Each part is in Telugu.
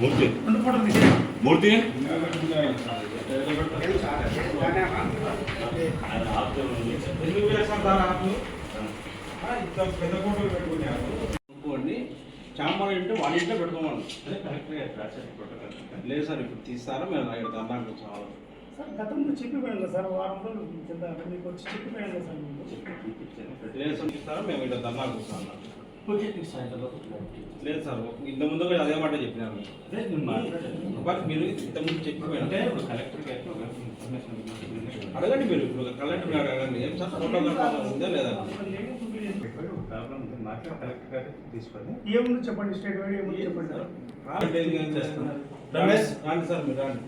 మూర్తి మూర్తి ఇంకోండి చాంబర్ అంటే వాళ్ళ ఇంట్లో పెట్టుకోమని లేదు సార్ ఇప్పుడు తీస్తారా మేము ఇక్కడ ధర్నాకు చాలా సార్ గతంలో చెప్పిపోయాను సార్ వారం రోజులు కింద మీకు వచ్చి చెప్పిపోయాను సార్ ఫెడరేషన్ ఇస్తారా మేము ఇక్కడ ధర్నాకు కూర్చున్నాం లేదు సార్ ఇంత ముందు కూడా అదే మాట చెప్పినాను మీరు ఇంతకుముందు చెప్పిపోయాను అడగండి మీరు ఇప్పుడు కలెక్టర్ అడగండి ఏం సార్ ఉందా లేదా తీసుకొని ఏముంది చెప్పండి స్టేట్ వైడ్ ఏముంది చెప్పండి రమేష్ రాండి సార్ మీరు రాండి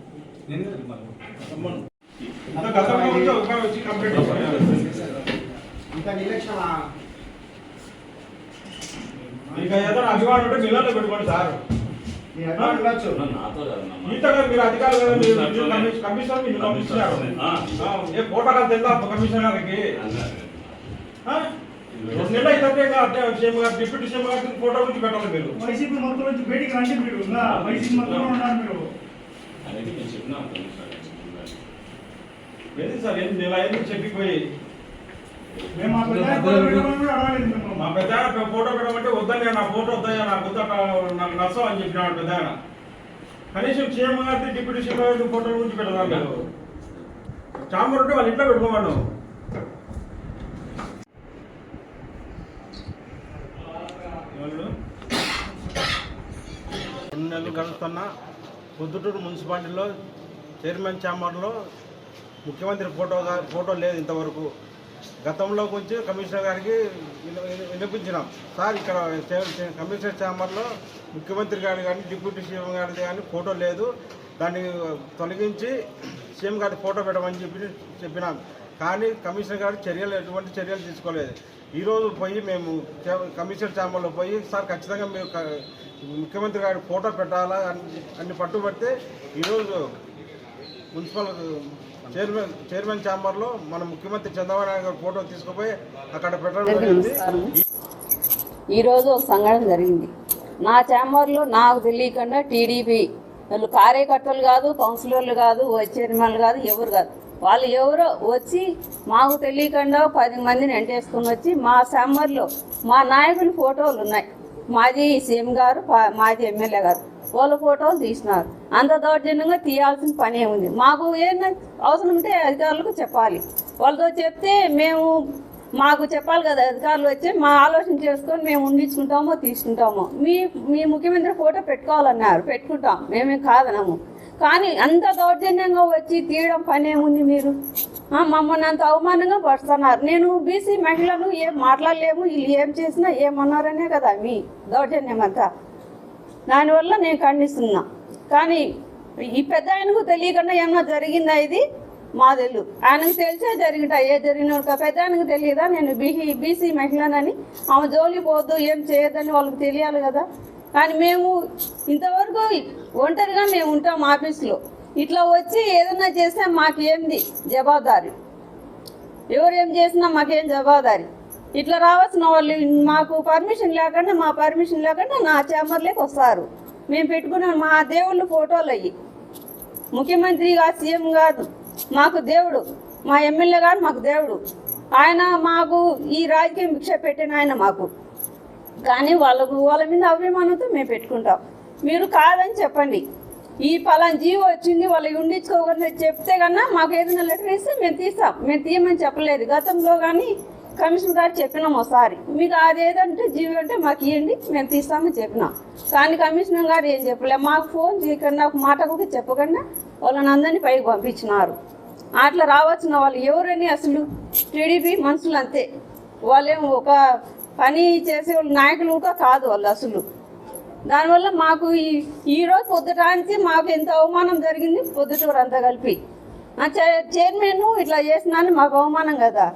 వచ్చి కంప్లీట్ ఇంకా ఎలక్షన్ ఇంకా ఏదైనా అభిమానులు ఉంటే మిల్లర్లో పెట్టుకోండి సార్ మీతో మీరు అధికారులు కదా మీరు కమిషనర్ మీరు పంపించారు ఏ ఫోటోకాలు తెలుదా కమిషనర్ గారికి 2 నెలలు అయితే సీఎం గారు డిప్యూటీ సీఎం గారికి ఫోటో గురించి పెట్టాలి మీరు వైసీపీ మొత్తం నుంచి బయటికి రండి మీరు వైసీపీ మొత్తం ఉన్నారు మీరు ఏంటి సార్ ఏంటి నెల అయింది చెప్పిపోయి మేము మా పెద్ద ఫోటో పెట్టమంటే వద్దయ్యా నా ఫోటో వద్దయ్యా నాకు వద్ద నాకు నష్టం అని చెప్పినాడు పెద్ద కనీసం సీఎం గారి డిప్యూటీ సీఎం గారి ఫోటో గురించి పెడదాం మీరు చాంబర్ ఉంటే వాళ్ళ ఇంట్లో పెట్టుకోమను రెండు నెలలు గడుస్తున్న పొద్దుటూరు మున్సిపాలిటీలో చైర్మన్ ఛాంబర్లో ముఖ్యమంత్రి ఫోటో లేదు ఇంతవరకు. గతంలో కొంచెం కమిషనర్ గారికి వినిపించినాం, సార్ ఇక్కడ కమిషనర్ ఛాంబర్లో ముఖ్యమంత్రి గారి కానీ డిప్యూటీ సీఎం గారిది కానీ ఫోటో లేదు, దాన్ని తొలగించి సీఎం గారి ఫోటో పెట్టమని చెప్పినాం. కానీ కమిషనర్ గారు ఎటువంటి చర్యలు తీసుకోలేదు. ఈరోజు పోయి మేము కమిషనర్ ఛాంబర్లో పోయి, సార్ ఖచ్చితంగా మీరు ముఖ్యమంత్రి గారి ఫోటో పెట్టాలా అని పట్టుబడితే ఈరోజు మున్సిపల్ చైర్మన్ ఛాంబర్లో మన ముఖ్యమంత్రి చంద్రబాబు నాయుడు గారి ఫోటో తీసుకుపోయి అక్కడ పెట్టడం జరిగింది. ఈరోజు ఒక సంఘటన జరిగింది నా ఛాంబర్లో. నాకు తెలియకుండా టీడీపీ వాళ్ళు కార్యకర్తలు కాదు, కౌన్సిలర్లు కాదు, చైర్మన్లు కాదు, ఎవరు కాదు, వాళ్ళు ఎవరో వచ్చి మాకు తెలియకుండా 10 మందిని ఎంటేసుకొని వచ్చి మా ఛాంబర్లో మా నాయకుల ఫోటోలు ఉన్నాయి. మాజీ సీఎం గారు, మాజీ ఎమ్మెల్యే గారు వాళ్ళ ఫోటోలు తీసినారు. అంత దౌర్జన్యంగా తీయాల్సిన పనే ఉంది. మాకు ఏదైనా అవసరం ఉంటే అధికారులకు చెప్పాలి. వాళ్ళతో చెప్తే మాకు చెప్పాలి కదా, అధికారులు వచ్చి మా ఆలోచన చేసుకొని మేము ఉండించుకుంటామో తీసుకుంటామో. మీ ముఖ్యమంత్రి ఫోటో పెట్టుకోవాలన్నారు, పెట్టుకుంటాం, మేమేం కాదనము. కానీ అంత దౌర్జన్యంగా వచ్చి తీయడం పని ఏముంది? మీరు మమ్మల్ని అంత అవమానంగా పడుతున్నారు. నేను బీసీ మహిళను ఏం మాట్లాడలేము, వీళ్ళు ఏం చేసినా ఏమన్నారనే కదా మీ దౌర్జన్యం అంతా. దానివల్ల నేను ఖండిస్తున్నా. కానీ ఈ పెద్ద ఆయనకు తెలియకుండా ఏమన్నా జరిగిందా? ఇది మా తెలు ఆయనకు తెలిసే జరిగిట. ఏ జరిగిన పెద్ద ఆయనకు తెలియదా నేను బీసీ మహిళనని? ఆమె జోలి పోద్దు, ఏం చేయొద్దని వాళ్ళకి తెలియాలి కదా. కానీ మేము ఇంతవరకు ఒంటరిగా మేము ఉంటాం ఆఫీస్లో. ఇట్లా వచ్చి ఏదన్నా చేస్తే మాకేంది జవాబాదారి? ఎవరు ఏం చేసినా మాకేం జవాబాదారి? ఇట్లా రావాల్సిన వాళ్ళు మాకు పర్మిషన్ లేకుండా, మా పర్మిషన్ లేకుండా నా ఛాంబర్లోకి వస్తారు. మేము పెట్టుకున్నాం మా దేవుళ్ళు ఫోటోలు అయ్యి. ముఖ్యమంత్రి కాదు, సీఎం కాదు, మాకు దేవుడు. మా ఎమ్మెల్యే గారు మాకు దేవుడు. ఆయన మాకు ఈ రాజకీయం భిక్ష పెట్టిన ఆయన మాకు. కానీ వాళ్ళ మీద అభిమానంతో మేము పెట్టుకుంటాం. మీరు కాదని చెప్పండి, ఈ పలానా జీవో వచ్చింది వాళ్ళు ఉండించుకోకుండా చెప్తే కన్నా మాకు ఏదైనా లెటర్ ఇస్తే మేము తీస్తాం. మేము తీయమని చెప్పలేదు. గతంలో కానీ కమిషనర్ గారు చెప్పినాం ఒకసారి, మీకు అదేదంటే జీవో అంటే మాకు ఇవ్వండి, మేము తీస్తామని చెప్పినాం. కానీ కమిషనర్ గారు ఏం చెప్పలే, మాకు ఫోన్ చేయకుండా ఒక మాట కూడా చెప్పకుండా వాళ్ళని అందరినీ పైకి పంపించినారు. అట్లా రావాల్సిన వాళ్ళు ఎవరని అసలు టీడీపీ మనుషులు అంతే. వాళ్ళేం ఒక పని చేసే వాళ్ళు నాయకులు కూడా కాదు వాళ్ళు అసలు. దానివల్ల మాకు ఈరోజు పొద్దుటానికి మాకు ఎంత అవమానం జరిగింది. పొద్దుటూరు అంతా కలిపి చైర్మన్ ఇట్లా చేసినాను మాకు అవమానం కదా.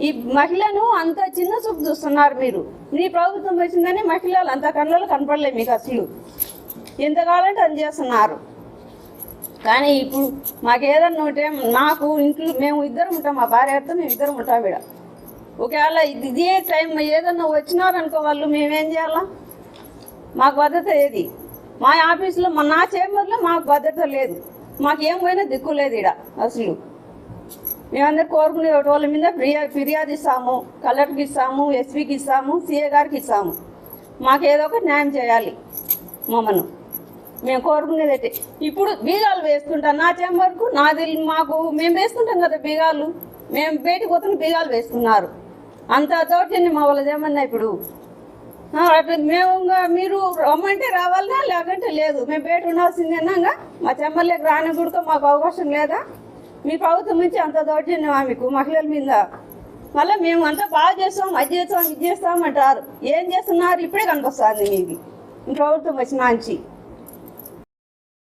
ఈ మహిళను అంత చిన్న చూపు చూస్తున్నారు మీరు. నీ ప్రభుత్వం వచ్చిందని మహిళలు అంత కళ్ళలో కనపడలేదు మీకు అసలు. ఎంత కావాలంటే అది చేస్తున్నారు. కానీ ఇప్పుడు మాకు ఏదన్నా ఉంటే నాకు ఇంట్లో మేము ఇద్దరం ఉంటాం, మా భార్యతో మేము ఇద్దరం ఉంటాం. ఇక్కడ ఒకవేళ ఇదే టైం ఏదన్నా వచ్చినారనుకో వాళ్ళు మేమేం చేయాలా? మాకు భద్రత ఏది? మా ఆఫీసులో నా చేంబర్లో మాకు భద్రత లేదు, మాకేం పోయినా దిక్కు లేదు ఇక్కడ. అసలు మేమందరూ కోరుకునే వాళ్ళ మీద ఫిర్యాదు ఇస్తాము, కలెక్టర్కి ఇస్తాము, ఎస్పీకి ఇస్తాము, సిఏ గారికి ఇస్తాము. మాకు ఏదో ఒకటి న్యాయం చేయాలి మమ్మల్ని. మేము కోరుకునేదైతే ఇప్పుడు బీగాలు వేసుకుంటాం నా చేంబర్కు, మాకు మేము వేసుకుంటాం కదా బీగాలు, మేము బయటకు పోతున్న బీగాలు వేసుకున్నారు. అంత దౌర్జన్యం మా వాళ్ళది ఏమన్నా ఇప్పుడు? అట్లా మేము మీరు రమ్మంటే రావాలన్నా, లేకుంటే లేదు. మేము బయట ఉండాల్సిందేనా? మా చెమ్మర్లేకి రాని కూడా మాకు అవకాశం లేదా? మీ ప్రభుత్వం నుంచి అంత దౌర్జన్యమా మీకు మహిళల మీద? మళ్ళీ మేము అంతా బాగా చేస్తాం, అది చేస్తాం, ఇది చేస్తామంటారు. ఏం చేస్తున్నారు ఇప్పుడే కనిపిస్తుంది మీకు ప్రభుత్వం వచ్చినాంచి.